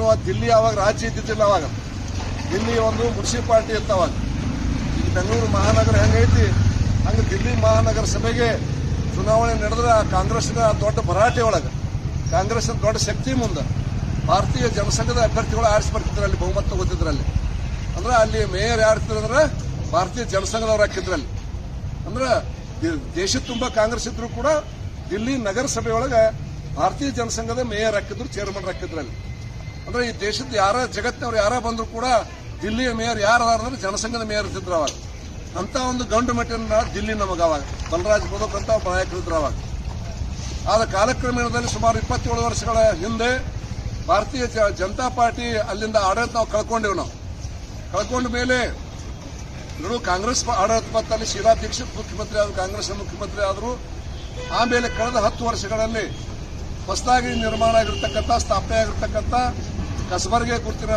ಏನು ದಿಲ್ಲಿ ಅವಾಗ ರಾಜ್ಯ ಇದ್ದಿದ್ದಿಲ್ಲ. ಅವಾಗ ದಿಲ್ಲಿ ಒಂದು ಮುನ್ಸಿಪಾಲಿಟಿ ಇತ್ತು. ಅವಾಗ ಈಗ ಬೆಂಗಳೂರು ಮಹಾನಗರ ಹೆಂಗೈತಿ ಹಂಗೆ ದಿಲ್ಲಿ ಮಹಾನಗರ ಸಭೆಗೆ ಚುನಾವಣೆ ನಡೆದ್ರೆ ಕಾಂಗ್ರೆಸ್ನ ದೊಡ್ಡ ಭರಾಟೆ ಒಳಗೆ ಕಾಂಗ್ರೆಸ್ನ ದೊಡ್ಡ ಶಕ್ತಿ ಮುಂದೆ ಭಾರತೀಯ ಜನಸಂಘದ ಅಭ್ಯರ್ಥಿಗಳು ಆರಿಸಿ ಬರ್ತಿದ್ರು. ಅಲ್ಲಿ ಬಹುಮತ ತಗೋತಿದ್ರಲ್ಲಿ. ಅಂದ್ರೆ ಅಲ್ಲಿ ಮೇಯರ್ ಯಾರು ಇರ್ತಾರಂದ್ರೆ ಭಾರತೀಯ ಜನಸಂಘದವ್ರು ಹಾಕಿದ್ರಲ್ಲಿ. ಅಂದ್ರೆ ದೇಶದ ತುಂಬಾ ಕಾಂಗ್ರೆಸ್ ಇದ್ರು ಕೂಡ ದಿಲ್ಲಿ ನಗರಸಭೆಯೊಳಗೆ ಭಾರತೀಯ ಜನಸಂಘದ ಮೇಯರ್ ಹಾಕಿದ್ರು, ಚೇರ್ಮನ್ ಹಾಕಿದ್ರಲ್ಲಿ. ಅಂದ್ರೆ ಈ ದೇಶದ ಯಾರ ಜಗತ್ತಿನವ್ರು ಯಾರ ಬಂದ್ರು ಕೂಡ ದಿಲ್ಲಿಯ ಮೇಯರ್ ಯಾರು ಅಂದ್ರೆ ಜನಸಂಘದ ಮೇಯರ್ ಇರ್ತಿದ್ರು. ಅವಾಗ ಅಂತ ಒಂದು ಗಂಡು ಮೆಟ್ಟಿನ ದಿಲ್ಲಿ ನಮಗೆ ಅವಾಗ ಬಲರಾಜ್ ಬೋಧಕ್ ಅಂತ ನಾಯಕರಿದ್ರು. ಅವಾಗ ಆದ ಕಾಲಕ್ರಮೇಣದಲ್ಲಿ ಸುಮಾರು 27 ವರ್ಷಗಳ ಹಿಂದೆ ಭಾರತೀಯ ಜನತಾ ಪಾರ್ಟಿ ಅಲ್ಲಿಂದ ಆಡಳಿತ ನಾವು ಕಳ್ಕೊಂಡ ಮೇಲೆ ಕಾಂಗ್ರೆಸ್ ಆಡಳಿತ ಪತ್ತಲ್ಲಿ ಶೀಲಾ ದೀಕ್ಷಿತ್ ಮುಖ್ಯಮಂತ್ರಿ ಆದರು, ಕಾಂಗ್ರೆಸ್ ಮುಖ್ಯಮಂತ್ರಿ ಆದರು. ಆಮೇಲೆ ಕಳೆದ 10 ವರ್ಷಗಳಲ್ಲಿ ಹೊಸದಾಗಿ ನಿರ್ಮಾಣ ಆಗಿರ್ತಕ್ಕಂಥ ಸ್ಥಾಪನೆ ಆಗಿರ್ತಕ್ಕಂಥ ಕಸಬರ್ಗೆ ಗುರುತಿನ